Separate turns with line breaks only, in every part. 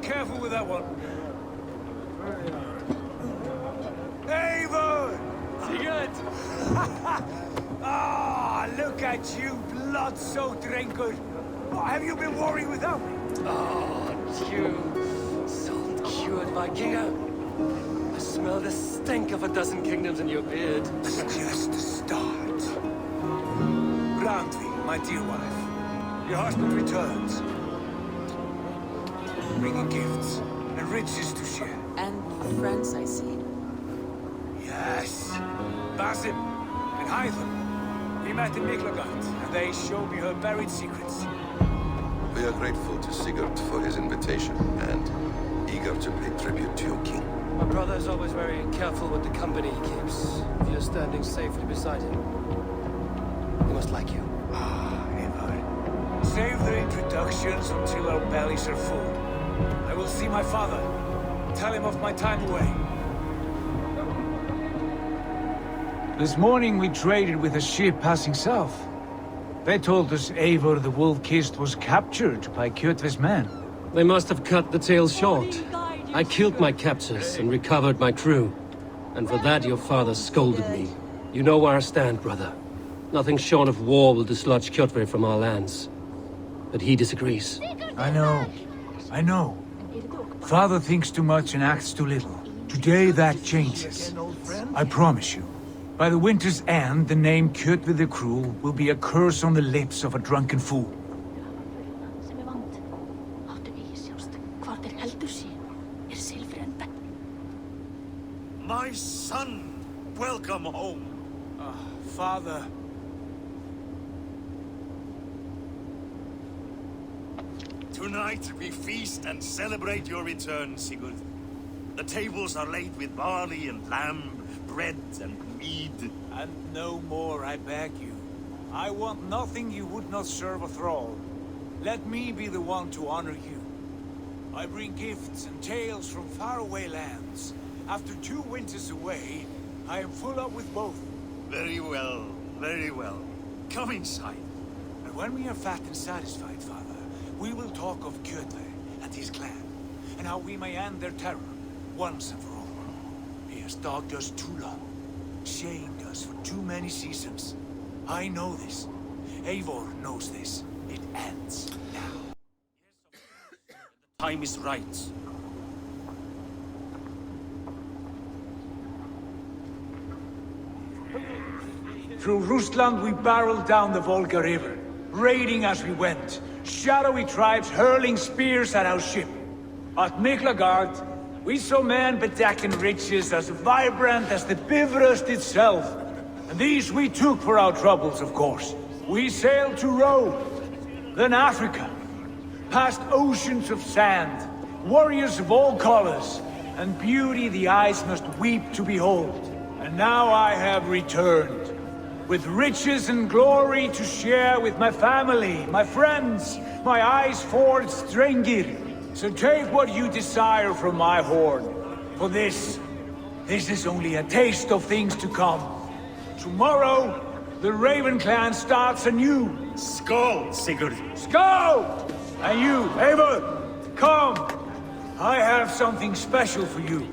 careful with that one. Eivor!
Sigurd!
Ah, look at you, blood-soaked drinker. Oh, have you been worrying without me?
Oh, you salt-cured Vikinger. I smell the stink of a dozen kingdoms in your beard.
It's just the start. Randvi, my dear wife. Your husband returns. Bringing gifts and riches to share.
And friends, I see.
Yes. Basim and Hytham. We met in Miklagard, and they showed me her buried secrets.
We are grateful to Sigurd for his invitation, and eager to pay tribute to your king.
My brother is always very careful with the company he keeps. If you're standing safely beside him, he must like you.
Ah, Eivor. Save the introductions until our bellies are full. I will see my father. Tell him of my time away. This morning we traded with a ship passing south. They told us Eivor the Wolf-Kissed was captured by Kjotve's men.
They must have cut the tale short. I killed my captors and recovered my crew. And for that your father scolded me. You know where I stand, brother. Nothing short of war will dislodge Kjotve from our lands. But he disagrees.
I know. I know. Father thinks too much and acts too little. Today that changes. I promise you. By the winter's end, the name Kjotve the Cruel will be a curse on the lips of a drunken fool.
My son, welcome home.
Father.
Tonight we feast and celebrate your return, Sigurd. The tables are laid with barley and lamb, bread and mead.
And no more, I beg you. I want nothing you would not serve a thrall. Let me be the one to honor you. I bring gifts and tales from faraway lands. After 2 winters away, I am full up with both.
Very well, very well. Come inside.
And when we are fat and satisfied, Father, we will talk of Kjotve and his clan, and how we may end their terror, once and for all. He has dogged us too long, shamed us for too many seasons. I know this. Eivor knows this. It ends now.
Time is right.
Through Rusland we barreled down the Volga River, raiding as we went. Shadowy tribes hurling spears at our ship. At Miklagard, we saw men bedecked in riches as vibrant as the Bifrost itself. And these we took for our troubles, of course. We sailed to Rome, then Africa, past oceans of sand, warriors of all colors, and beauty the eyes must weep to behold. And now I have returned, with riches and glory to share with my family, my friends, my eyes-forged Strengir. So take what you desire from my hoard. For this is only a taste of things to come. Tomorrow, the Raven clan starts anew.
Skål, Sigurd.
Skål! And you, Eivor, come. I have something special for you.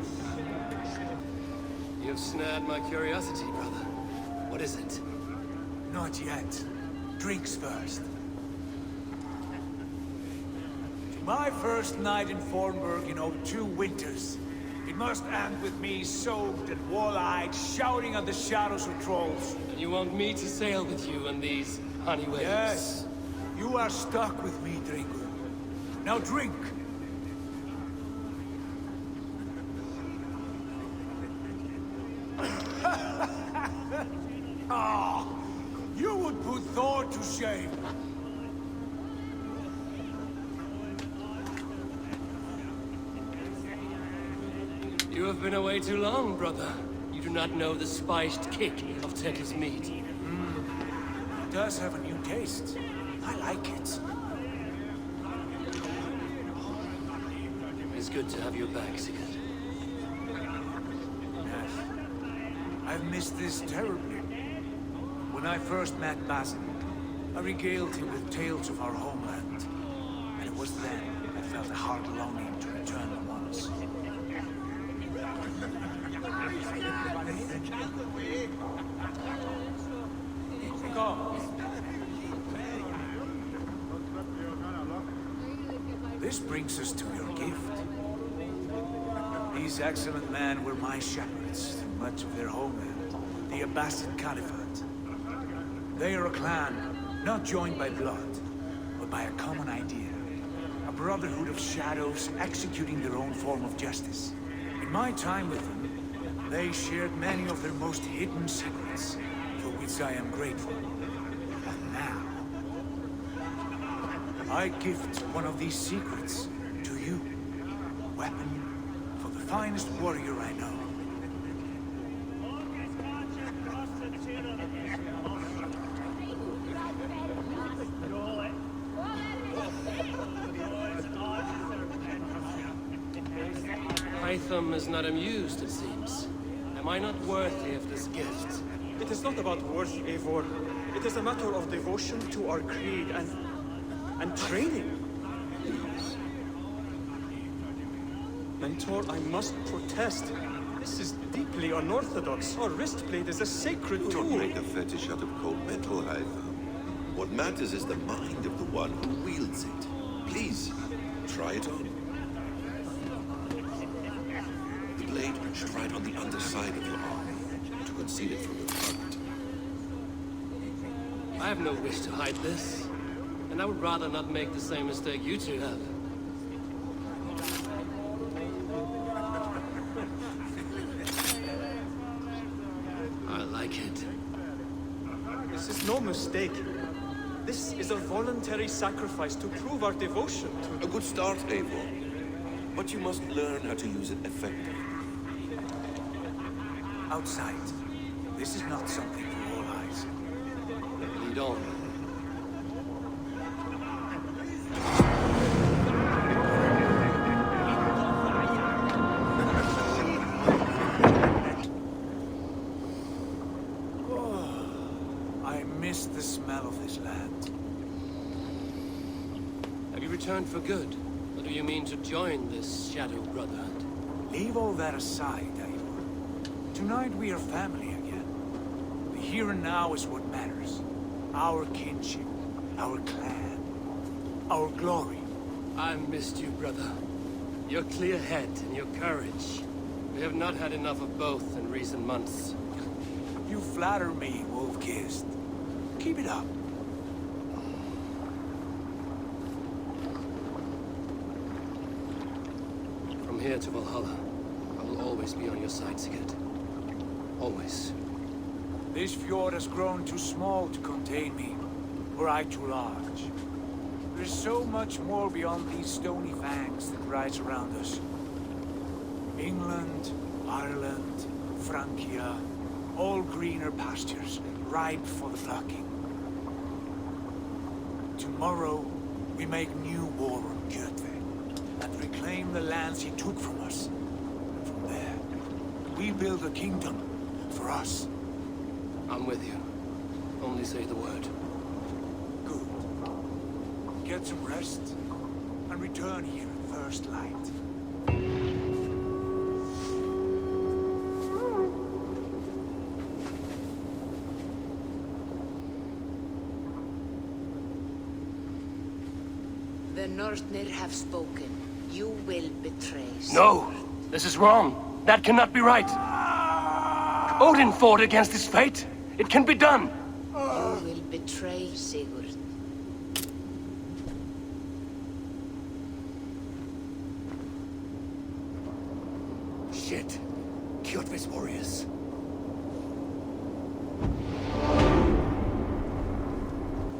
You've snared my curiosity, brother. What is it?
Not yet. Drinks first. My first night in Fornburg in 2 winters. It must end with me soaked and wall-eyed, shouting at the shadows of trolls.
And you want me to sail with you on these honey waves?
Yes. You are stuck with me, Drinker. Now drink. Ah, you would put Thor to shame.
You have been away too long, brother. You do not know the spiced kick of Tekka's meat.
It does have a new taste. I like it.
It's good to have you back, Sigurd.
Yes. I've missed this terribly. When I first met Basim, I regaled him with tales of our homeland. And it was then I felt a hard longing to return. us. This brings us to your gift. These excellent men were my shepherds through much of their homeland, the Abbasid Caliphate. They are a clan, not joined by blood, but by a common idea. A brotherhood of shadows executing their own form of justice. In my time with them, they shared many of their most hidden secrets, for which I am grateful. And now, I gift one of these secrets to you. Weapon for the finest warrior I know.
Hytham is not amused, it seems. Am I not worthy of this gift?
It is not about worth, Eivor. It is a matter of devotion to our creed and training. Mentor, I must protest. This is deeply unorthodox. Our wristblade is a sacred tool.
Don't make a fetish out of cold metal, Hytham. What matters is the mind of the one who wields it. Please, try it on. The blade should ride on the underside of your arm to conceal it from your target.
I have no wish to hide this, and I would rather not make the same mistake you two have. I like it.
This is no mistake. This is a voluntary sacrifice to prove our devotion to...
A good start, Eivor. But you must learn how to use it effectively.
Outside, this is not something for all eyes.
Lead on.
I miss the smell of this land.
Have you returned for good? Or do you mean to join this Shadow Brotherhood?
Leave all that aside, Eivor. Tonight we are family again. The here and now is what matters. Our kinship, our clan, our glory.
I've missed you, brother. Your clear head and your courage. We have not had enough of both in recent months.
You flatter me, Wolf-Kissed. Keep it up.
From here to Valhalla, I will always be on your side, Sigurd. Always.
This fjord has grown too small to contain me, or I too large. There's so much more beyond these stony fangs that rise around us. England, Ireland, Francia, all greener pastures, ripe for the plucking. Tomorrow, we make new war on Kjotve, and reclaim the lands he took from us. And from there, we build a kingdom for us.
I'm with you. Only say the word.
Good. Get some rest, and return here at first light.
The Northnir have spoken. You will betray.
No! This is wrong. That cannot be right. Odin fought against his fate. It can be done.
You will betray Sigurd.
Shit. Kjotve's warriors.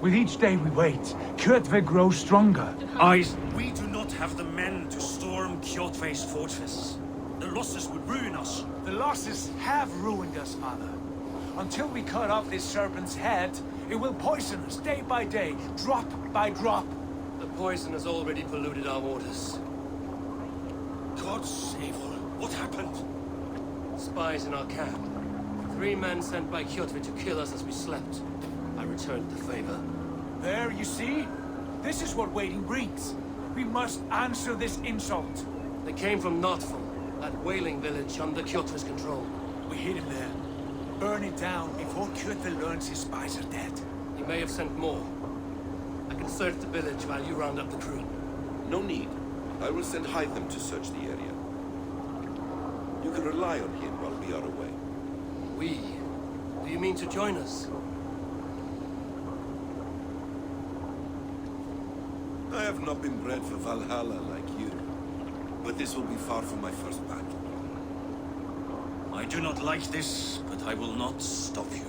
With each day we wait, Kjotve grows stronger.
We do not have the men to storm Kjotve's fortress. The losses would ruin us.
The losses have ruined us, Father. Until we cut off this serpent's head, it will poison us day by day, drop by drop.
The poison has already polluted our waters.
God save her. What happened?
Spies in our camp. 3 men sent by Kjotve to kill us as we slept. I returned the favor.
There, you see? This is what waiting brings. We must answer this insult.
They came from Notful, that whaling village under Kjotve's control.
We hid him there. Burn it down before Kjotve learns his spies are dead.
He may have sent more. I can search the village while you round up the crew.
No need. I will send Hytham to search the area. You can rely on him while we are away.
We? Do you mean to join us?
I have not been bred for Valhalla like you. But this will be far from my first battle.
I do not like this, but I will not stop you.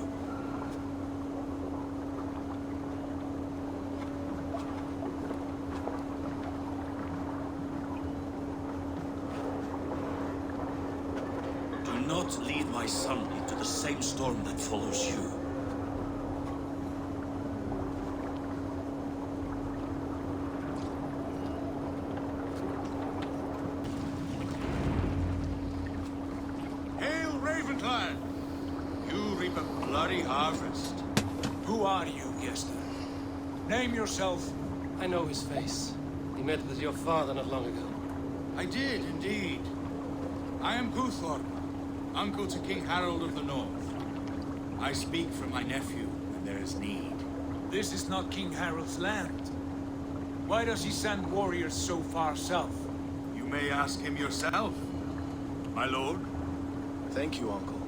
Do not lead my son into the same storm that follows you.
You reap a bloody harvest. Who are you, Gester? Name yourself.
I know his face. He met with your father not long ago.
I did, indeed. I am Guthorm, uncle to King Harold of the North. I speak for my nephew when there is need. This is not King Harold's land. Why does he send warriors so far south? You may ask him yourself, my lord.
Thank you, uncle.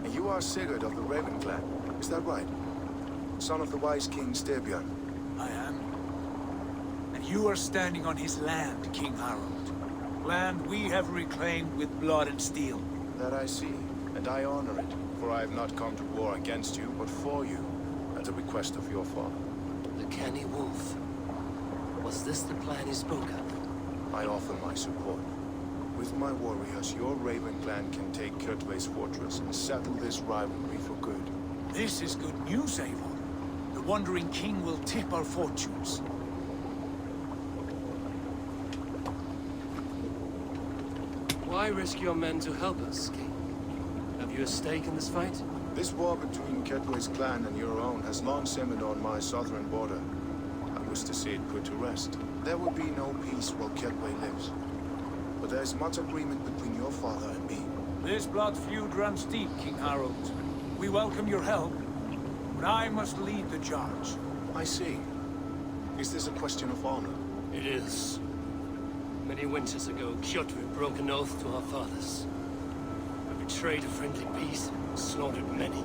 And you are Sigurd of the Raven clan, is that right? Son of the wise King Styrbjörn.
I am. And you are standing on his land, King Harold. Land we have reclaimed with blood and steel.
That I see, and I honor it, for I have not come to war against you, but for you, at the request of your father.
The canny wolf. Was this the plan he spoke of?
I offer my support. With my warriors, your Raven clan can take Kjotve's fortress and settle this rivalry for good.
This is good news, Eivor. The Wandering King will tip our fortunes.
Why risk your men to help us, King? Have you a stake in this fight?
This war between Kjotve's clan and your own has long simmered on my southern border. I wish to see it put to rest. There will be no peace while Kjotve lives. But there is much agreement between your father and me.
This blood feud runs deep, King Harold. We welcome your help, but I must lead the charge.
I see. Is this a question of honor?
It is. Many winters ago, Kjotve broke an oath to our fathers. We betrayed a friendly peace and slaughtered many.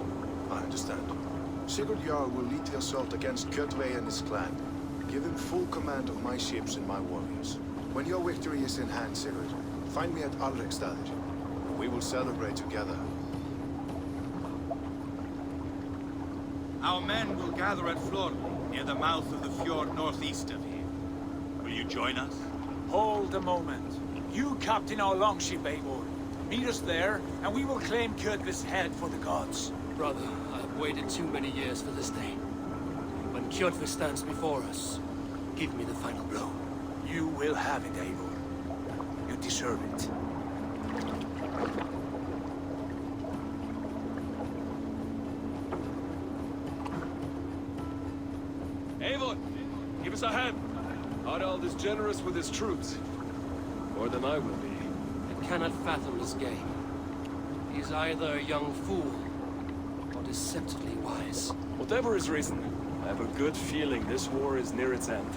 I understand. Sigurd Jarl will lead the assault against Kjotve and his clan. Give him full command of my ships and my warriors. When your victory is in hand, Sigurd, find me at Alrekstad. We will celebrate together.
Our men will gather at Flor, near the mouth of the fjord northeast of here.
Will you join us?
Hold a moment. You captain our longship, Eivor. Meet us there, and we will claim Kjotve's head for the gods.
Brother, I've waited too many years for this day. When Kjotve stands before us, give me the final blow.
You will have it, Eivor. You deserve it.
Eivor, give us a hand. Harald is generous with his troops. More than I will be.
I cannot fathom his game. He's either a young fool or deceptively wise.
Whatever his reason, I have a good feeling this war is near its end.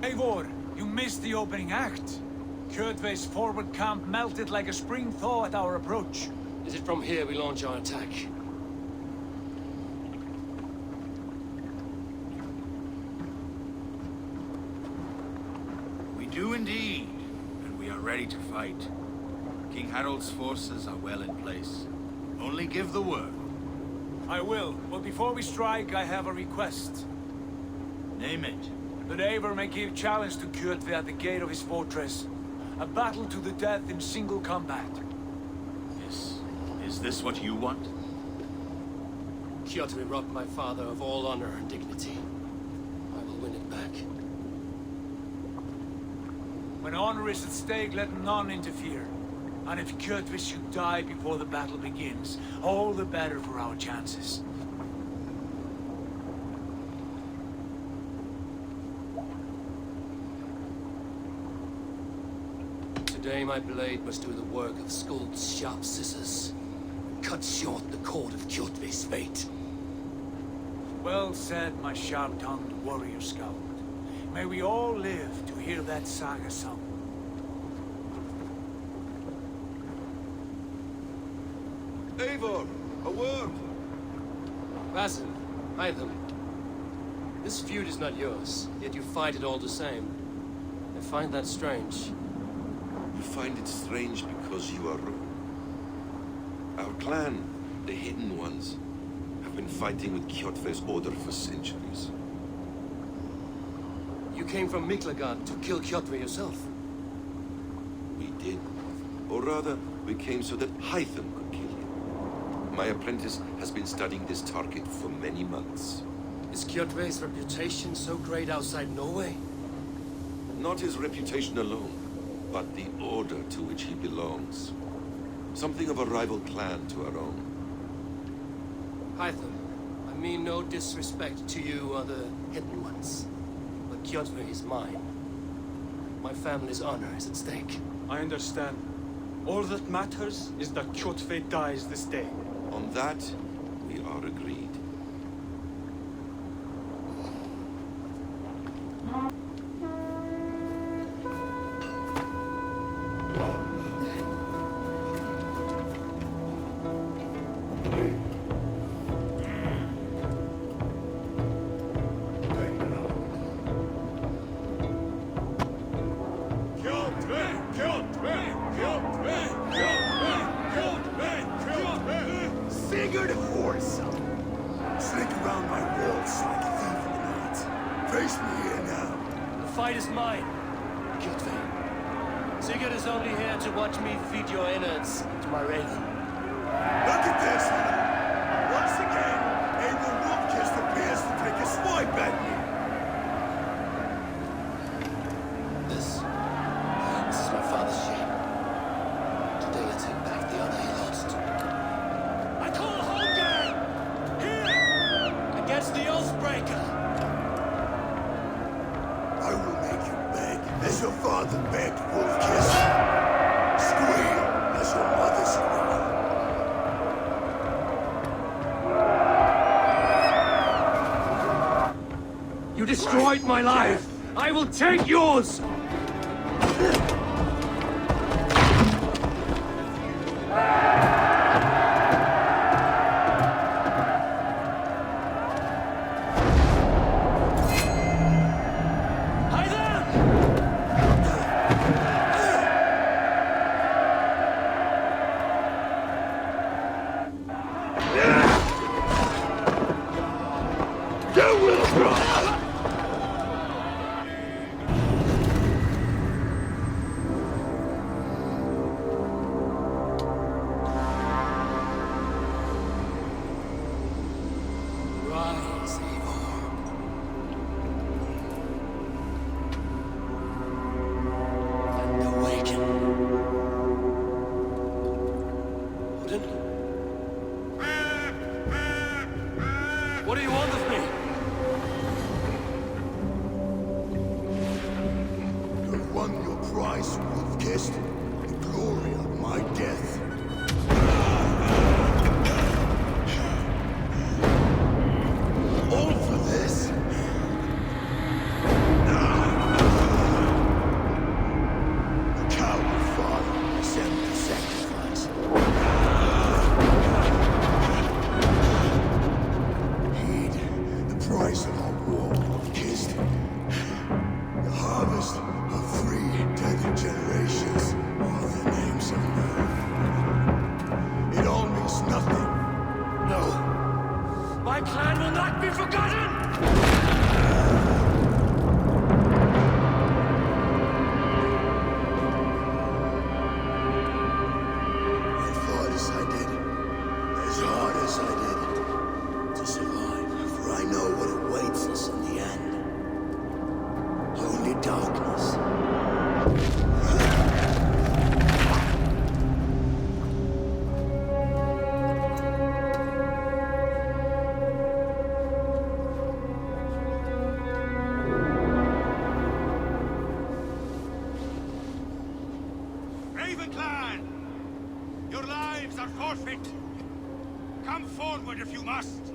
Eivor, you missed the opening act. Kjotve's forward camp melted like a spring thaw at our approach.
Is it from here we launch our attack?
We do indeed, and we are ready to fight. King Harold's forces are well in place. Only give the word. I will, but before we strike, I have a request.
Name it.
That Eivor may give challenge to Kjotve at the gate of his fortress. A battle to the death in single combat.
Is this what you want?
Kjotve robbed my father of all honor and dignity. I will win it back.
When honor is at stake, let none interfere. And if Kjotve should die before the battle begins, all the better for our chances.
Today my blade must do the work of Skuld's sharp scissors, and cut short the cord of Kjotve's fate.
Well said, my sharp-tongued warrior scout. May we all live to hear that saga sung.
Eivor, a word.
Basin, Hytham. This feud is not yours, yet you fight it all the same. I find that strange.
You find it strange because you are wrong. Our clan, the Hidden Ones, have been fighting with Kjotve's order for centuries.
You came from Miklagard to kill Kjotve yourself.
We did. Or rather, we came so that Hytham could kill him. My apprentice has been studying this target for many months.
Is Kjotve's reputation so great outside Norway?
Not his reputation alone, but the order to which he belongs. Something of a rival clan to our own.
Hytham, I mean no disrespect to you or the Hidden Ones, but Kjotve is mine. My family's honor is at stake.
I understand. All that matters is that Kjotve dies this day.
On that, we are agreed.
Sigurd Horsa! Slink around my walls like a thief in the night. Face me here now.
The fight is mine, Kjotve. Sigurd is only here to watch me feed your innards to my raven.
Look at this! Once again, Abel Wolfkist appears to take a swipe at me.
This is my father's shame. Today I take back the honor he lost. I call Holger! Here! Against the Oathbreaker!
I will make you beg, as your father begged, Wolfkist. Squeal, as your mother squealed.
You destroyed my life! I will take yours! Rise, Eivor. And awaken. Odin? What do you want of me?
You have won your prize, Wolfkist. The glory of my death. All for this. The coward father sent the sacrifice. Heed the price of our war, Wolfkist. The harvest of 3 dead generations. All their names unknown. It all means nothing.
No. My clan will not be forgotten!
I fought as I did, as hard as I did, to survive, for I know what awaits us in the end. Only darkness.
man! Your lives are forfeit! Come forward if you must!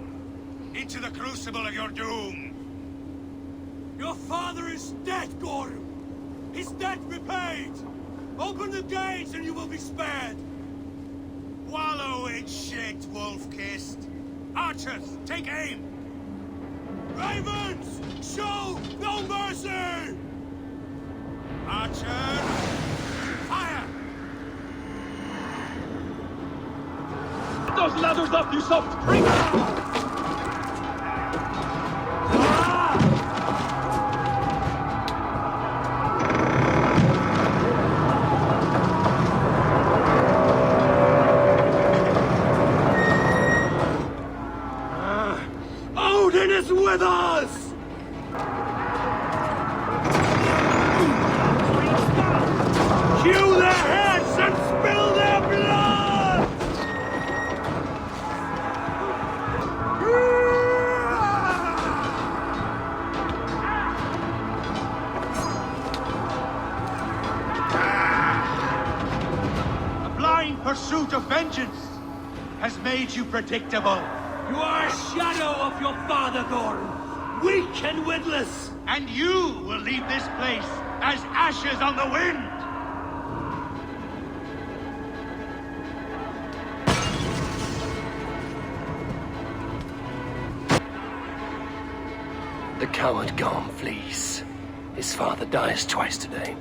Into the crucible of your doom!
Your father is dead, Gordon! His debt repaid! Open the gates and you will be spared!
Wallow in shit, wolf-kissed! Archers, take aim!
Ravens! Show no mercy!
Archers, fire!
Those ladders up, you soft creep!
Odin is with us! Hew their heads and spill their blood!
The blind pursuit of vengeance has made you predictable.
You are a shadow of your father, Gordon! Weak and witless!
And you will leave this place as ashes on the wind!
The coward Garm flees. His father dies twice today.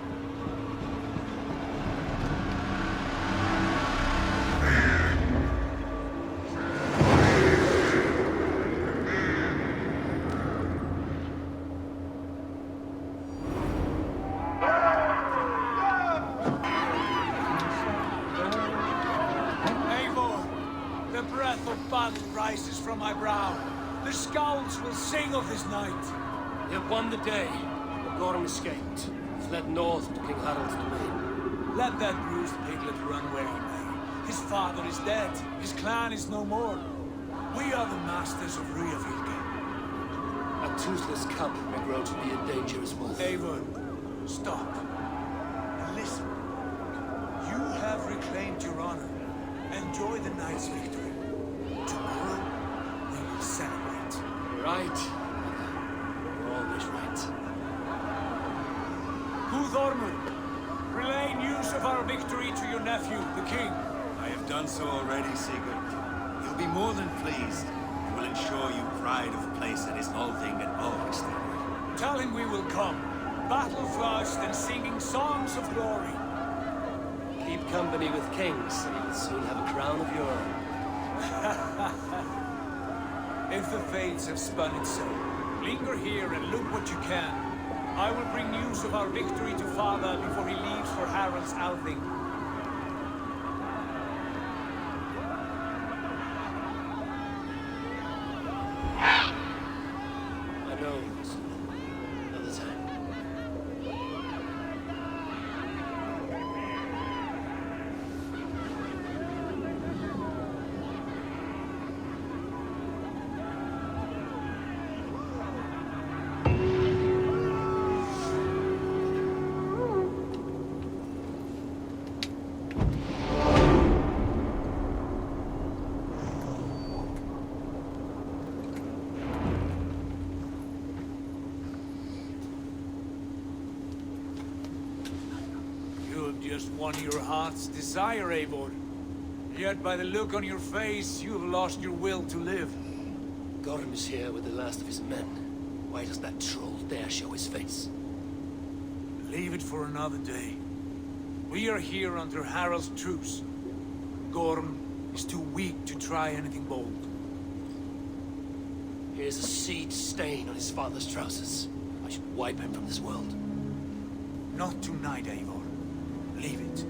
Eivor, the breath of battle rises from my brow. The scouts will sing of this night.
They have won the day, but Gorm escaped. Fled north to King Harald's domain.
Let that bruised piglet run where he may. His father is dead. His clan is no more. We are the masters of Ryavika.
A toothless cub may grow to be a dangerous wolf.
Eivor, stop. And listen. You have reclaimed your honor. Enjoy the night's victory. Tomorrow, we will celebrate.
Right. You're always right.
Guthormur, relay news of our victory to your nephew, the king.
I have done so already, Sigurd. He'll be more than pleased. He will ensure you pride of place at his Althing and Alvik.
Tell him we will come, battle-flushed and singing songs of glory.
Keep company with kings, and you will soon have a crown of your own.
If the fates have spun it so, linger here and look what you can. I will bring news of our victory to father before he leaves for Harald's Althing.
I know. Another time.
Just won your heart's desire, Eivor. Yet by the look on your face, you have lost your will to live.
Gorm is here with the last of his men. Why does that troll dare show his face?
Leave it for another day. We are here under Harald's troops. Gorm is too weak to try anything bold.
Here's a seed stain on his father's trousers. I should wipe him from this world.
Not tonight, Eivor. Leave it.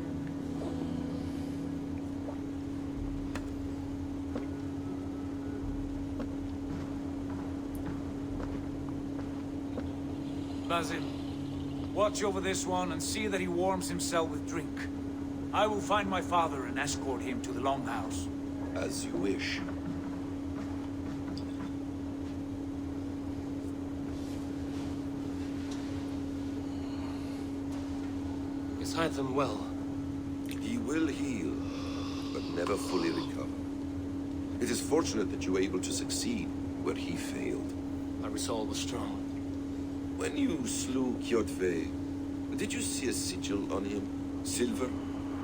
Basim, watch over this one and see that he warms himself with drink. I will find my father and escort him to the Longhouse.
As you wish.
Hide them well.
He will heal, but never fully recover. It is fortunate that you were able to succeed where he failed.
My resolve was strong.
When you slew Kjotve, did you see a sigil on him? Silver,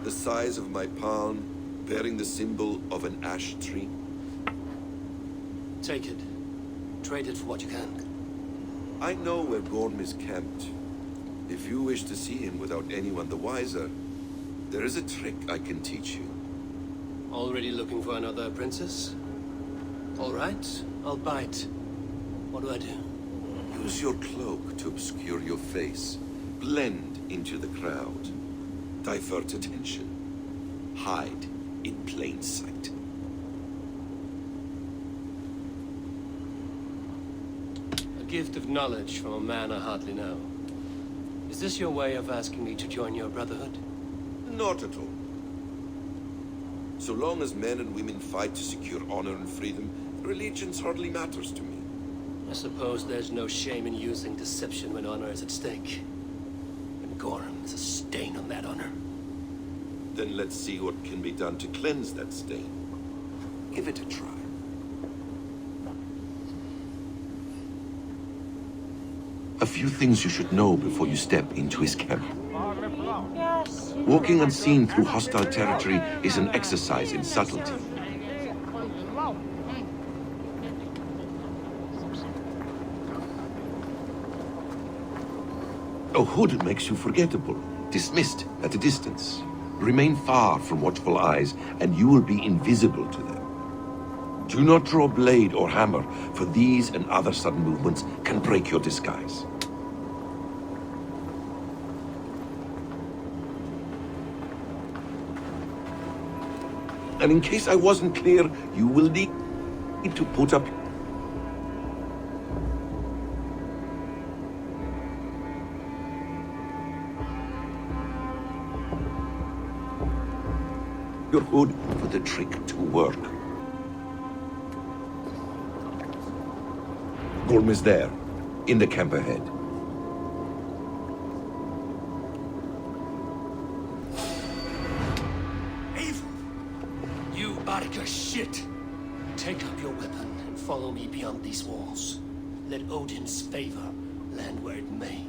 the size of my palm, bearing the symbol of an ash tree?
Take it. Trade it for what you can.
I know where Gorm is camped. If you wish to see him without anyone the wiser, there is a trick I can teach you.
Already looking for another princess? All right, I'll bite. What do I do?
Use your cloak to obscure your face. Blend into the crowd. Divert attention. Hide in plain sight.
A gift of knowledge from a man I hardly know. Is this your way of asking me to join your brotherhood?
Not at all. So long as men and women fight to secure honor and freedom, allegiance hardly matters to me.
I suppose there's no shame in using deception when honor is at stake. And Gorm is a stain on that honor.
Then let's see what can be done to cleanse that stain. Give it a try. A few things you should know before you step into his camp. Walking unseen through hostile territory is an exercise in subtlety. A hood makes you forgettable, dismissed at a distance. Remain far from watchful eyes, and you will be invisible to them. Do not draw blade or hammer, for these and other sudden movements can break your disguise. And in case I wasn't clear, you will need to put up your hood for the trick to work. Gorm is there, in the camp ahead.
You Barker shit! Take up your weapon and follow me beyond these walls. Let Odin's favor land where it may.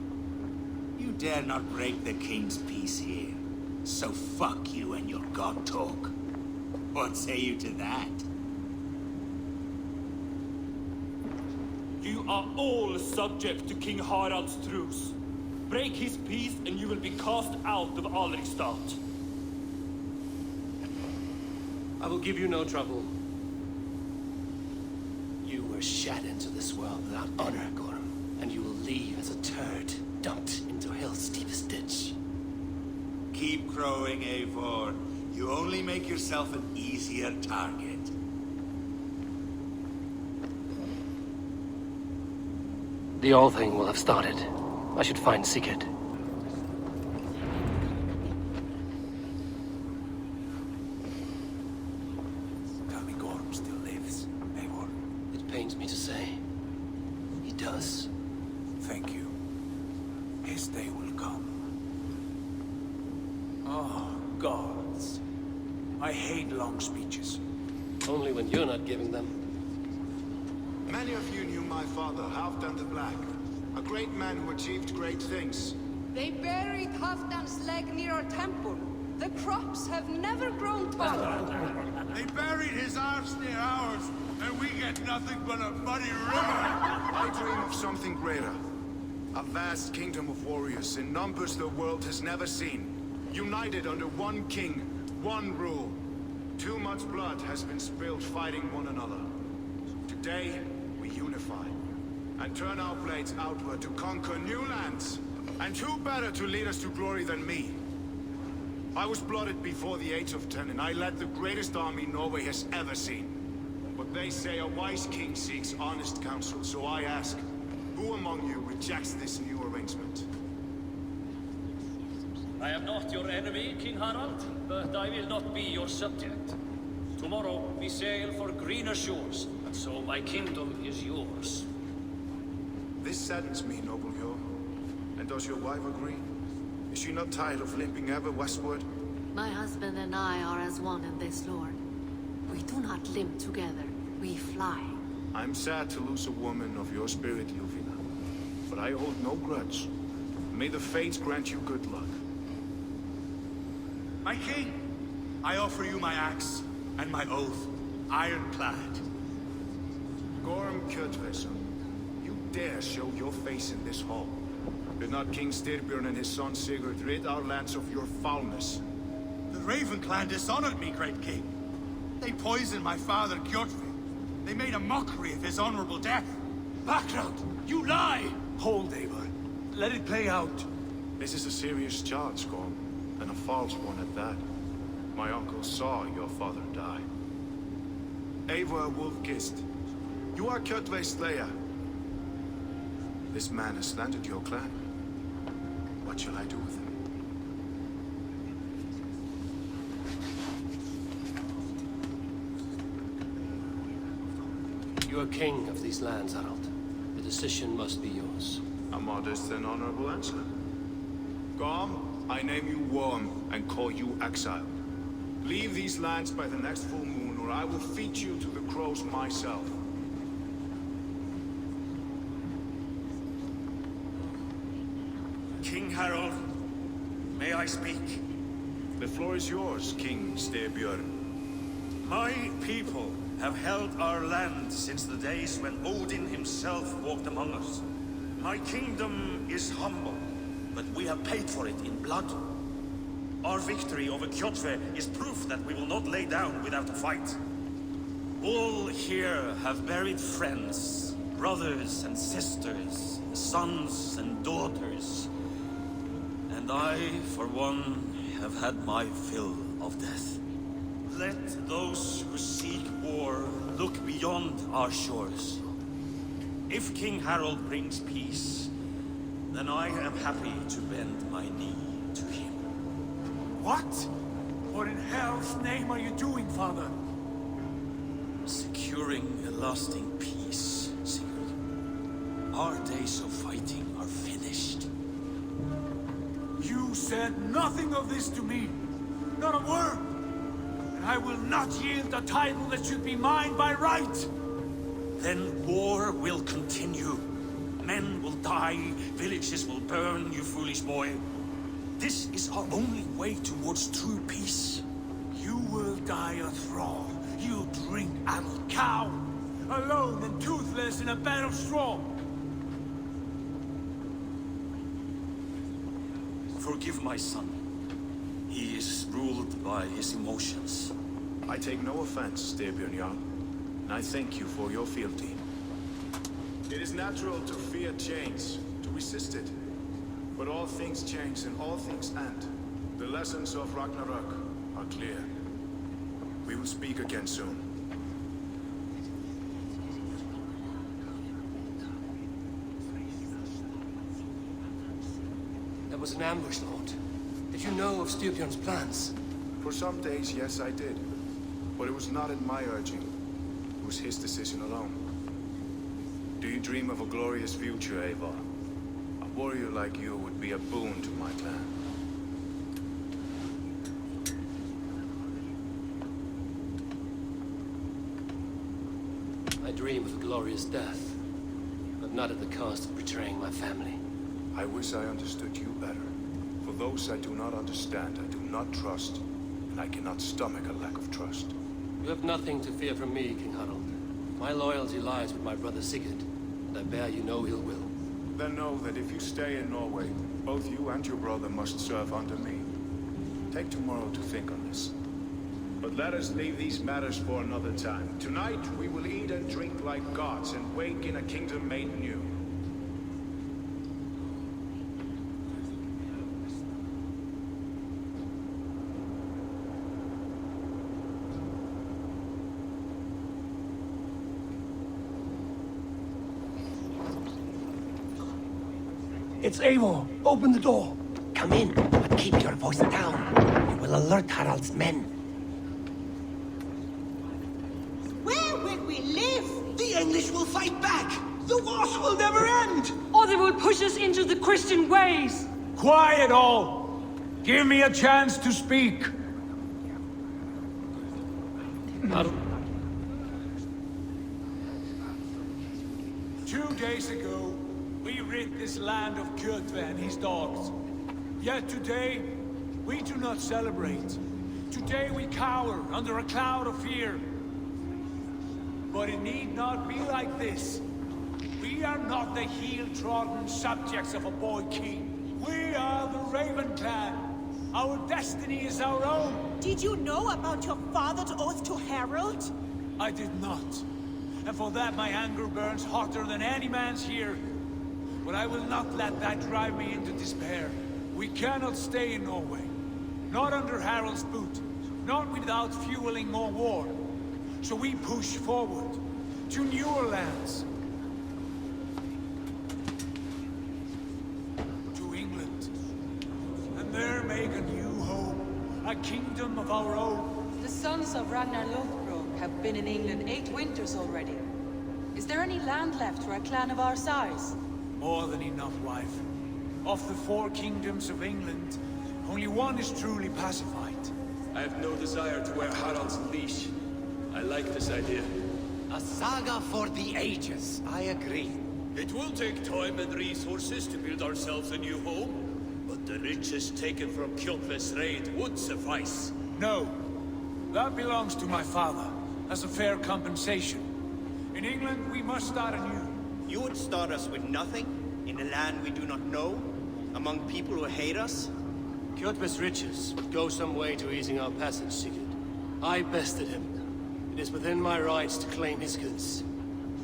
You dare not break the king's peace here. So fuck you and your god talk. What say you to that?
You are all subject to King Harald's truce. Break his peace and you will be cast out of Alrikstad.
I will give you no trouble. You were shat into this world without honor, Gorm, and you will leave as a turd dumped into hell's deepest ditch.
Keep crowing, Eivor. You only make yourself an easier target.
The All Thing will have started. I should find Sigurd.
Tell me Gorm still lives, Eivor.
It pains me to say. He does.
Thank you. His day will come.
Oh, gods. I hate long speeches.
Only when you're not giving them.
Many of you knew my father, Halfdan the Black. A great man who achieved great things.
They buried Halfdan's leg near our temple. The crops have never grown taller.
They buried his arse near ours, and we get nothing but a muddy river.
I dream of something greater. A vast kingdom of warriors in numbers the world has never seen. United under one king, one rule. Too much blood has been spilled fighting one another. Today, we unify. And turn our blades outward to conquer new lands. And who better to lead us to glory than me? I was blooded before the age of 10, and I led the greatest army Norway has ever seen. But they say a wise king seeks honest counsel, so I ask, who among you rejects this new arrangement?
I am not your enemy, King Harald, but I will not be your subject. Tomorrow we sail for greener shores, and so my kingdom is yours.
This saddens me, noble Yor. And does your wife agree? Is she not tired of limping ever westward?
My husband and I are as one in this, Lord. We do not limp together, we fly.
I'm sad to lose a woman of your spirit, Lufina. But I hold no grudge. May the fates grant you good luck.
My king, I offer you my axe and my oath, ironclad.
Gorm Kjötveson, you dare show your face in this hall. Did not King Styrbjörn and his son Sigurd rid our lands of your foulness?
The Raven clan dishonored me, great king. They poisoned my father, Kjotve. They made a mockery of his honorable death. Background, you lie!
Hold, Eivor. Let it play out.
This is a serious charge, Gorm, and a false one at that. My uncle saw your father die. Eivor Wolfgist, you are Kjotve's slayer. This man has slandered your clan. What shall I do with him?
You are king of these lands, Harald. The decision must be yours.
A modest and honorable answer. Gorm, I name you Worm and call you exile. Leave these lands by the next full moon, or I will feed you to the crows myself.
King Harold, may I speak?
The floor is yours, King Styrbjörn.
My people have held our land since the days when Odin himself walked among us. My kingdom is humble, but we have paid for it in blood. Our victory over Kjotve is proof that we will not lay down without a fight. All here have buried friends, brothers and sisters, sons and daughters. And I, for one, have had my fill of death. Let those who seek war look beyond our shores. If King Harold brings peace, then I am happy to bend my knee to him.
What? What in hell's name are you doing, father?
Securing a lasting peace, Sigurd. Our days of fighting are finished.
You said nothing of this to me. Not a word. And I will not yield the title that should be mine by right.
Then war will continue. Men will die, villages will burn, you foolish boy. This is our only way towards true peace.
You will die a thrall. You drink-addled cow. Alone and toothless in a bed of straw.
Forgive my son. He is ruled by his emotions.
I take no offense, Styrbjörn Jarl, and I thank you for your fealty. It is natural to fear change, to resist it. But all things change and all things end. The lessons of Ragnarok are clear. We will speak again soon.
There was an ambush, Lord. Did you know of Styrbjörn's plans?
For some days, yes, I did. But it was not at my urging. It was his decision alone. Do you dream of a glorious future, Eivor? A warrior like you would be a boon to my clan.
I dream of a glorious death, but not at the cost of betraying my family.
I wish I understood you better. For those I do not understand, I do not trust, and I cannot stomach a lack of trust.
You have nothing to fear from me, King Harald. My loyalty lies with my brother Sigurd, and I bear you no ill will.
Then know that if you stay in Norway, both you and your brother must serve under me. Take tomorrow to think on this. But let us leave these matters for another time. Tonight, we will eat and drink like gods and wake in a kingdom made new.
It's Eivor. Open the door. Come in, but keep your voice down. You will alert Harald's men.
Where will we live? The English will fight back. The wars will never end.
Or they will push us into the Christian ways.
Quiet all! Give me a chance to speak. 2 days ago, we rid this land of Kjotve and his dogs. Yet today, we do not celebrate. Today we cower under a cloud of fear. But it need not be like this. We are not the heel-trodden subjects of a boy king. We are the Raven Clan. Our destiny is our own.
Did you know about your father's oath to Harold?
I did not. And for that my anger burns hotter than any man's here. But I will not let that drive me into despair. We cannot stay in Norway. Not under Harold's boot. Not without fueling more war. So we push forward to newer lands. To England. And there make a new home. A kingdom of our own.
The sons of Ragnar Lothbrok have been in England 8 winters already. Is there any land left for a clan of our size?
More than enough, wife. Of the 4 kingdoms of England, only one is truly pacified.
I have no desire to wear Harald's leash. I like this idea.
A saga for the ages, I agree.
It will take time and resources to build ourselves a new home, but the riches taken from Kjotve's raid would suffice.
No. That belongs to my father, as a fair compensation. In England, we must start anew.
You would start us with nothing? In a land we do not know? Among people who hate us?
Kjotve's riches would go some way to easing our passage, Sigurd. I bested him. It is within my rights to claim his goods.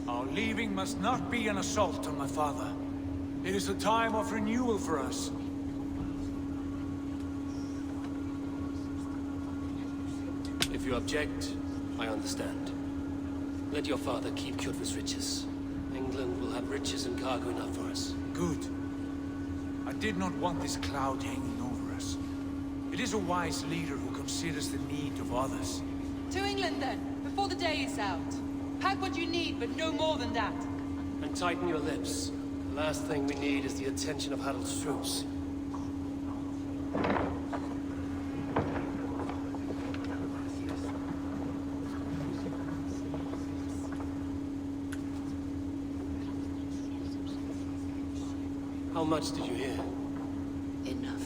Our leaving must not be an assault on my father. It is a time of renewal for us.
If you object, I understand. Let your father keep Kjotve's riches. England will have riches and cargo enough for us.
Good. I did not want this cloud hanging over us. It is a wise leader who considers the need of others.
To England then, before the day is out. Pack what you need, but no more than that.
And tighten your lips. The last thing we need is the attention of Harald's troops. How much did you hear?
Enough.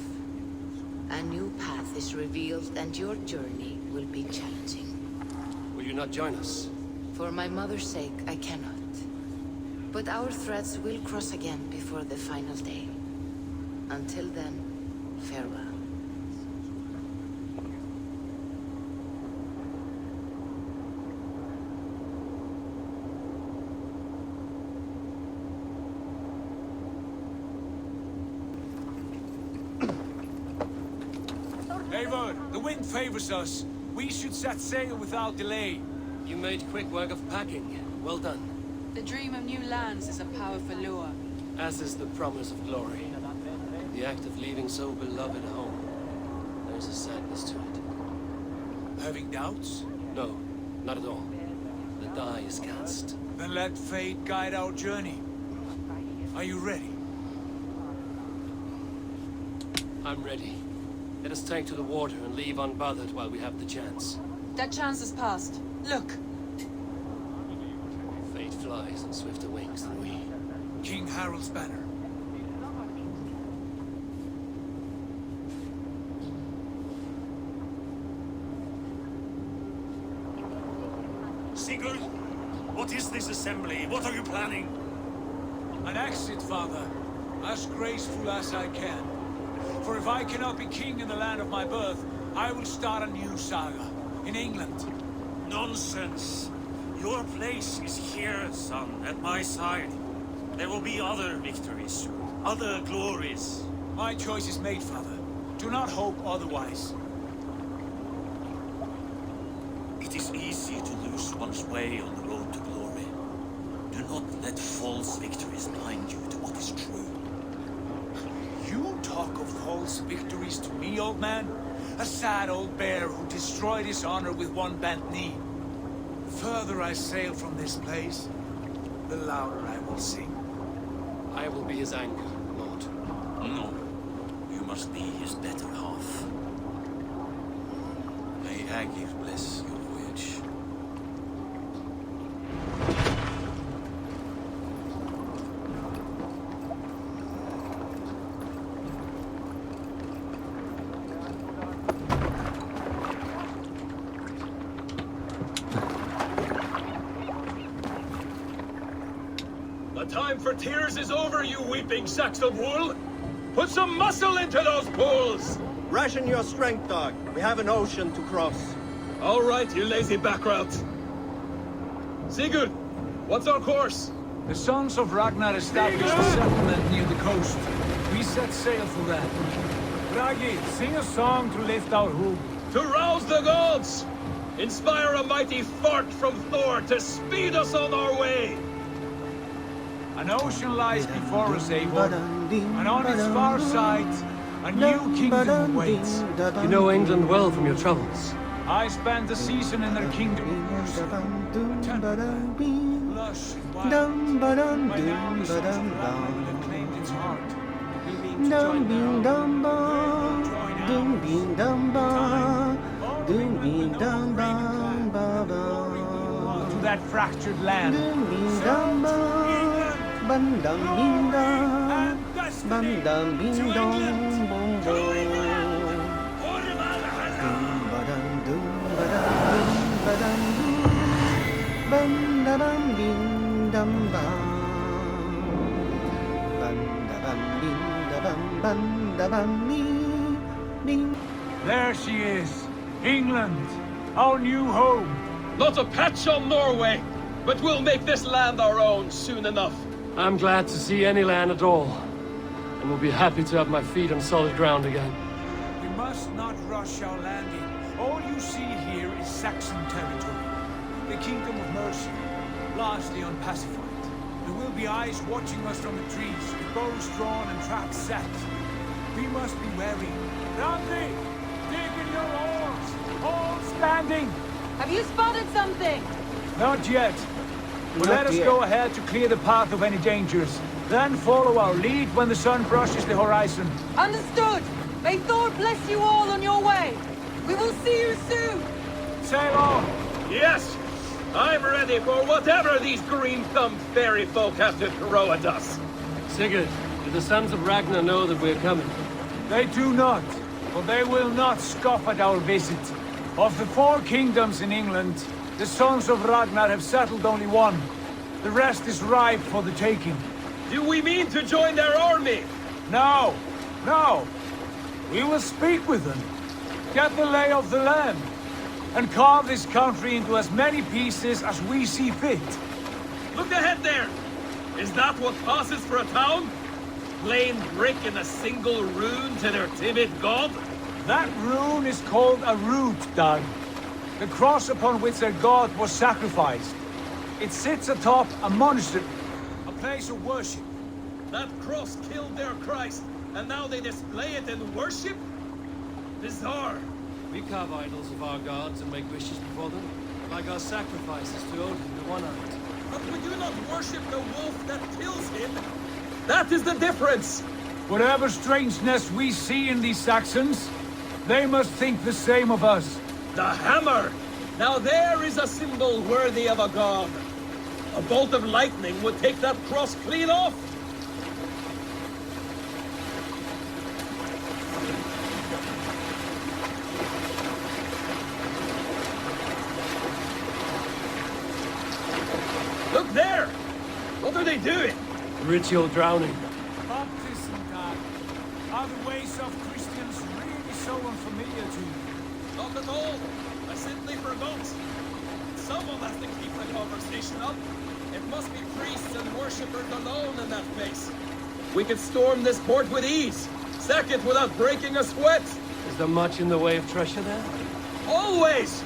A new path is revealed and your journey will be challenging.
Will you not join us?
For my mother's sake, I cannot. But our threads will cross again before the final day. Until then, farewell.
Eivor, the wind favors us. We should set sail without delay.
You made quick work of packing. Well done.
The dream of new lands is a powerful lure.
As is the promise of glory. The act of leaving so beloved a home. There's a sadness to it.
Having doubts?
No, not at all. The die is cast.
Then let fate guide our journey. Are you ready?
I'm ready. Let us take to the water and leave unbothered while we have the chance.
That chance has passed. Look!
Fate flies on swifter wings than we.
King Harold's banner.
Sigurd, what is this assembly? What are you planning?
An exit, father. As graceful as I can. For if I cannot be king in the land of my birth, I will start a new saga. In England.
Nonsense. Your place is here, son, at my side. There will be other victories soon. Other glories.
My choice is made, father. Do not hope otherwise.
It is easy to lose one's way on the road to glory. Do not let false victories blind you to what is true.
You talk of false victories to me, old man? A sad old bear who destroyed his honor with one bent knee. The further I sail from this place, the louder I will sing.
I will be his anchor, Lord.
No. You must be his better half. May Agir bless your voyage.
The time for tears is over, you weeping sacks of wool! Put some muscle into those pools!
Ration your strength, dog. We have an ocean to cross.
All right, you lazy backrout. Sigurd, what's our course?
The Sons of Ragnar established a settlement near the coast. We set sail for that. Bragi, sing a song to lift our hoop.
To rouse the gods! Inspire a mighty fart from Thor to speed us on our way!
An ocean lies before us, Eivor, and on its far side, a new kingdom awaits.
You know England well from your travels.
I spent a season in their kingdom. Lush and wild. My now the Sons of Ragnar will have claimed its heart. We mean to join their own. To that fractured land. There she is, England, our new home.
Not a patch on Norway, but we'll make this land our own soon enough.
I'm glad to see any land at all, and will be happy to have my feet on solid ground again.
We must not rush our landing. All you see here is Saxon territory, the Kingdom of Mercia, largely unpacified. There will be eyes watching us from the trees, with bows drawn and traps set. We must be wary. Randy, dig in your oars, all standing.
Have you spotted something?
Not yet. But let us go ahead to clear the path of any dangers. Then follow our lead when the sun brushes the horizon.
Understood. May Thor bless you all on your way. We will see you soon.
Sail on.
Yes, I'm ready for whatever these green-thumbed fairy folk have to throw at us.
Sigurd, do the Sons of Ragnar know that we're coming?
They do not, but they will not scoff at our visit. Of the 4 kingdoms in England, the Sons of Ragnar have settled only one. The rest is ripe for the taking.
Do we mean to join their army?
No, no. We will speak with them, get the lay of the land, and carve this country into as many pieces as we see fit.
Look ahead there! Is that what passes for a town? Plain brick and a single rune to their timid god?
That rune is called a root, Doug. The cross upon which their god was sacrificed. It sits atop a monastery, a place of worship.
That cross killed their Christ, and now they display it in worship? Bizarre.
We carve idols of our gods and make wishes before them, like our sacrifices to Odin the One-Eyed.
But we do not worship the wolf that kills him. That is the difference.
Whatever strangeness we see in these Saxons, they must think the same of us.
The hammer! Now there is a symbol worthy of a god. A bolt of lightning would take that cross clean off. Look there! What are they doing?
Ritual drowning.
Baptism, Dad. Are the ways of Christians really so unfamiliar to you?
Not at all. I simply forgot. Someone has to keep the conversation up. It must be priests and worshippers alone in that place. We could storm this port with ease. Sack it without breaking a sweat.
Is there much in the way of treasure there?
Always!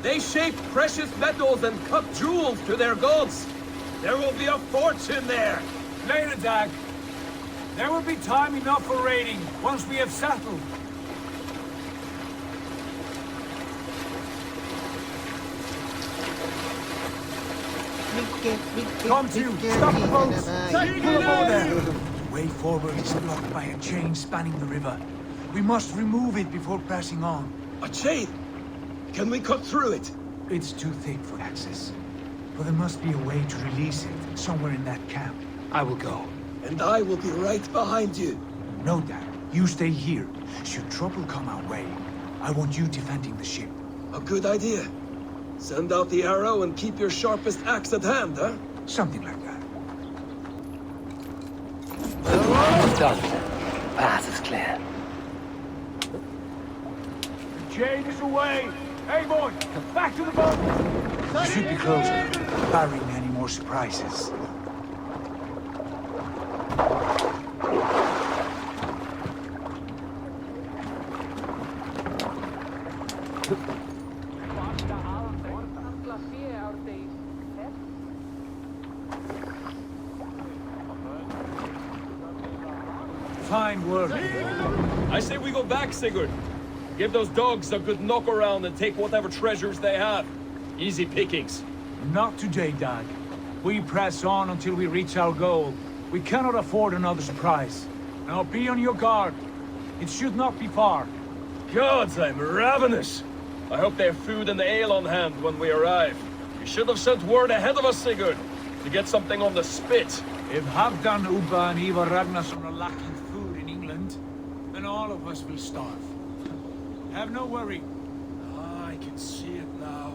They shape precious metals and cut jewels to their gods. There will be a fortune there.
Later, Dag. There will be time enough for raiding once we have settled. Come to! Stop the boats! Pull aboard there! The way forward is blocked by a chain spanning the river. We must remove it before pressing on.
A chain? Can we cut through it?
It's too thick for access. But there must be a way to release it, somewhere in that camp.
I will go.
And I will be right behind you.
No, Dad. You stay here. Should trouble come our way, I want you defending the ship.
A good idea. Send out the arrow and keep your sharpest axe at hand, huh?
Something like that.
Done. Path is clear.
The chain is away! Hey, boy! Back to the boat! We should be closer, barring any more surprises. Fine work.
I say we go back, Sigurd. Give those dogs a good knock around and take whatever treasures they have. Easy pickings.
Not today, Dag. We press on until we reach our goal. We cannot afford another surprise. Now be on your guard. It should not be far.
Gods, I'm ravenous. I hope they have food and ale on hand when we arrive. You should have sent word ahead of us, Sigurd, to get something on the spit.
If Halfdan, Ubba and Ivar Ragnarsson are lacking food in England, then all of us will starve. Have no worry.
Ah, I can see it now.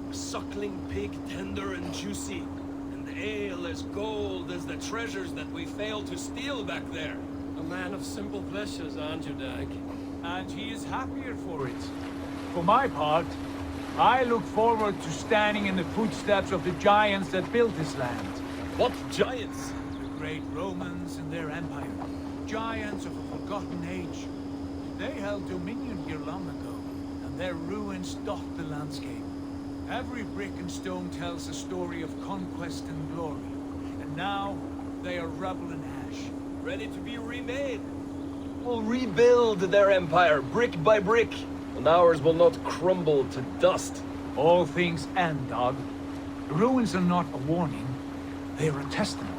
A suckling pig, tender and juicy. And ale as gold as the treasures that we failed to steal back there.
A man of simple pleasures, aren't you, Dag?
And he is happier for it. For my part, I look forward to standing in the footsteps of the giants that built this land.
What giants?
The great Romans and their empire. Giants of a forgotten age. They held dominion here long ago, and their ruins dot the landscape. Every brick and stone tells a story of conquest and glory. And now, they are rubble and ash.
Ready to be remade. We'll rebuild their empire, brick by brick, and ours will not crumble to dust.
All things end, Dog. The ruins are not a warning, they are a testament.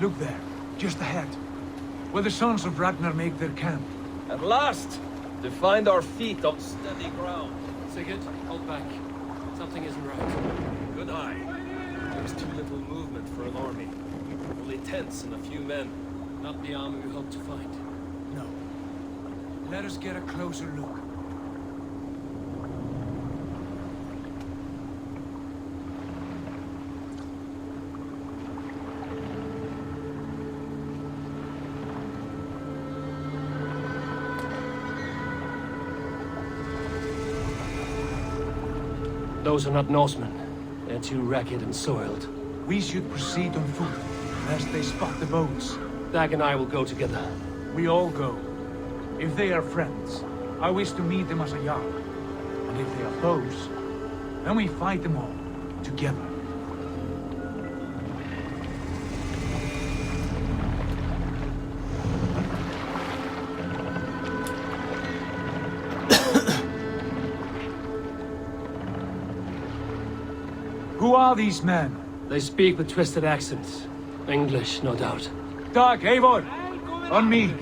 Look there, just ahead, where the sons of Ragnar make their camp.
At last! To find our feet on steady ground.
Sigurd, hold back. Something isn't right.
Good eye. There's too little movement for an army. Only tents and a few men.
Not the army we hope to find.
No. Let us get a closer look.
Those are not Norsemen. They're too ragged and soiled.
We should proceed on foot, lest they spot the boats.
Dag and I will go together.
We all go. If they are friends, I wish to meet them as a Jarl. And if they are foes, then we fight them all, together. Who are these men?
They speak with twisted accents. English, no doubt.
Dag, Eivor! On me!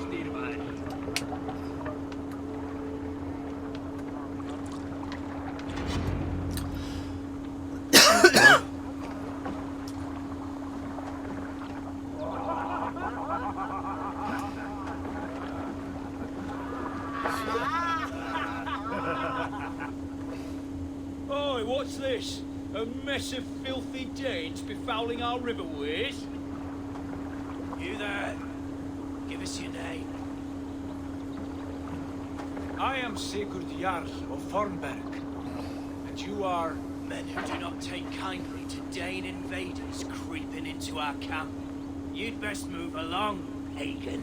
Oi, what's this? A mess of filthy Danes befouling our riverways? You there? Give us your name.
I am Sigurd Jarl of Fornberg. And you are...
Men who do not take kindly to Dane invaders creeping into our camp. You'd best move along, pagan.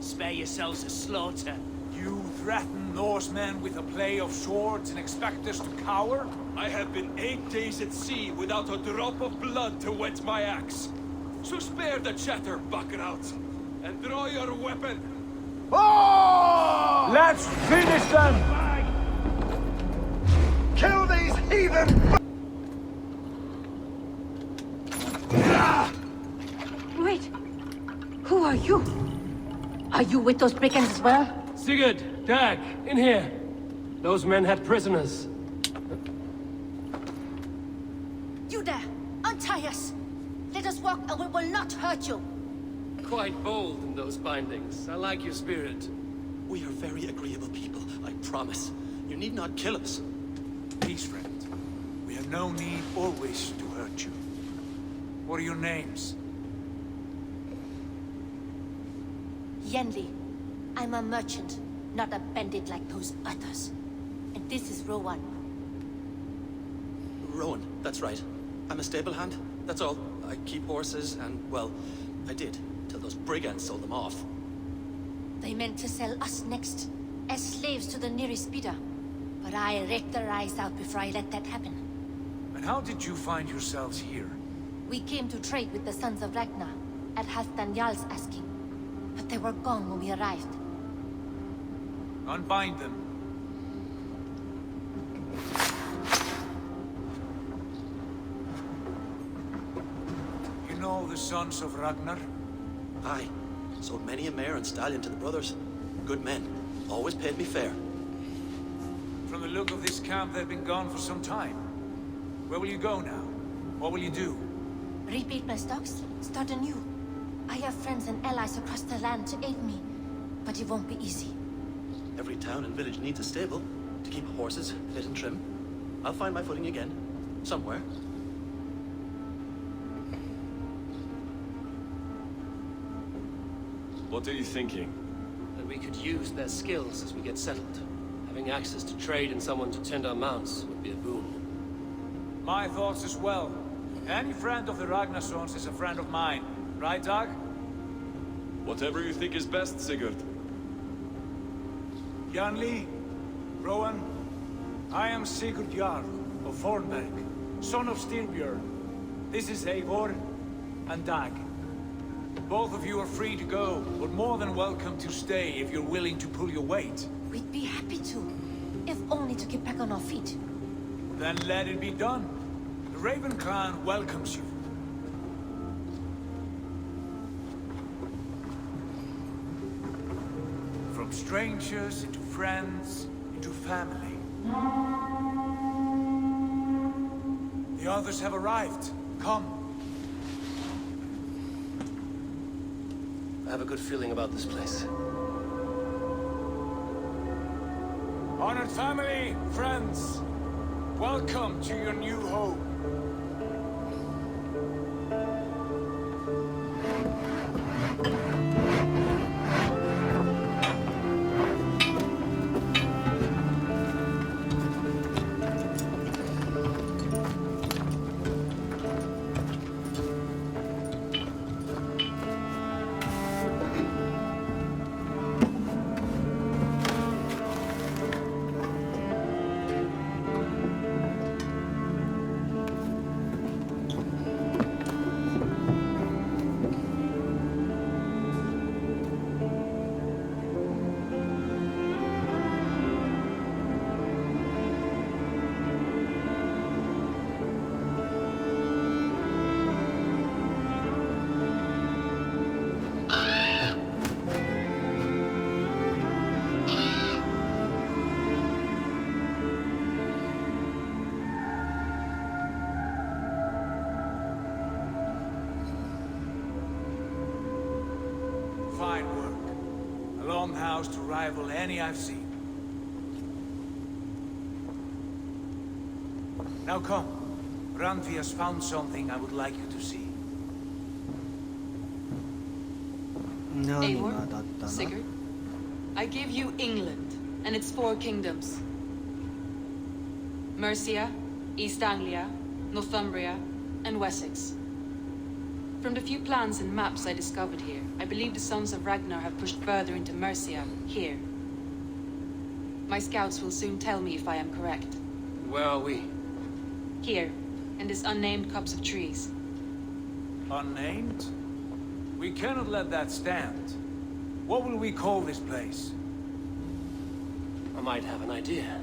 Spare yourselves a slaughter.
You threaten Norsemen with a play of swords and expect us to cower?
I have been 8 days at sea without a drop of blood to wet my axe. So spare the chatter, Buckerout, and draw your weapon.
Oh! Let's finish them!
Kill these heathen!
Wait! Who are you? Are you with those brigands as well?
Sigurd, Dag, in here. Those men had prisoners.
You there! Untie us! Let us walk and we will not hurt you!
Quite bold in those bindings. I like your spirit.
We are very agreeable people, I promise. You need not kill us.
Peace, friend. We have no need or wish to hurt you. What are your names?
Yenli. I'm a merchant, not a bandit like those others. And this is Rowan.
Rowan, that's right. I'm a stable hand, that's all. I keep horses, and, well, I did, till those brigands sold them off.
They meant to sell us next, as slaves to the nearest bidder. But I raked their eyes out before I let that happen.
And how did you find yourselves here?
We came to trade with the sons of Ragnar, at Halfdan Jarl's asking. But they were gone when we arrived.
Unbind them. You know the sons of Ragnar?
Aye. Sold many a mare and stallion to the brothers. Good men. Always paid me fair.
From the look of this camp, they've been gone for some time. Where will you go now? What will you do?
Repeat my stocks, start anew. I have friends and allies across the land to aid me, but it won't be easy.
Every town and village needs a stable to keep horses fit and trim. I'll find my footing again. Somewhere.
What are you thinking?
That we could use their skills as we get settled. Having access to trade and someone to tend our mounts would be a boon.
My thoughts as well. Any friend of the Ragnarsons is a friend of mine. Right, Dag?
Whatever you think is best, Sigurd.
Janli, Rowan, I am Sigurd Jarl of Fornberg, son of Styrbjörn. This is Eivor and Dag. Both of you are free to go, but more than welcome to stay if you're willing to pull your weight.
We'd be happy to, if only to get back on our feet.
Then let it be done. The Raven clan welcomes you. From strangers into friends, into family. The others have arrived. Come.
I have a good feeling about this place.
Honored family, friends, welcome to your new home. Fine work. A long house to rival any I've seen. Now come. Randvi has found something I would like you to see.
Eivor, Sigurd, I give you England and its 4 kingdoms. Mercia, East Anglia, Northumbria, and Wessex. From the few plans and maps I discovered here, I believe the sons of Ragnar have pushed further into Mercia, here. My scouts will soon tell me if I am correct.
Where are we?
Here, in this unnamed copse of trees.
Unnamed? We cannot let that stand. What will we call this place?
I might have an idea.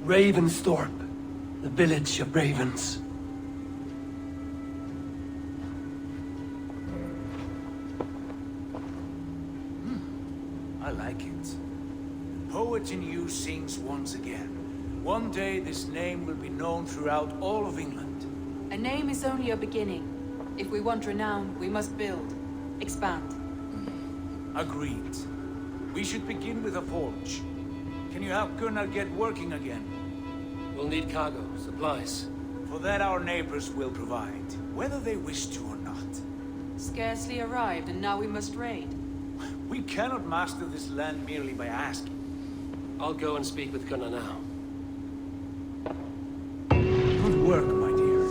Ravensthorpe, the village of ravens.
I like it. The poet in you sings once again. One day this name will be known throughout all of England.
A name is only a beginning. If we want renown, we must build, expand.
Agreed. We should begin with a forge. Can you help Gunnar get working again?
We'll need cargo, supplies.
For that our neighbors will provide, whether they wish to or not.
Scarcely arrived, and now we must raid.
We cannot master this land merely by asking.
I'll go and speak with Gunnar now.
Good work, my dear.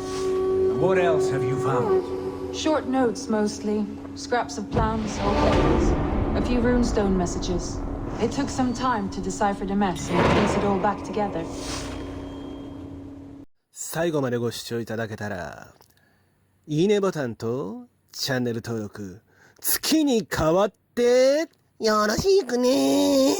And what else have you found?
Short notes, mostly. Scraps of plans, old letters. A few runestone messages. It took some time to decipher the mess and piece it all back together.
最後までご視聴いただけたら、いいねボタンとチャンネル登録、月に変わってよろしくね。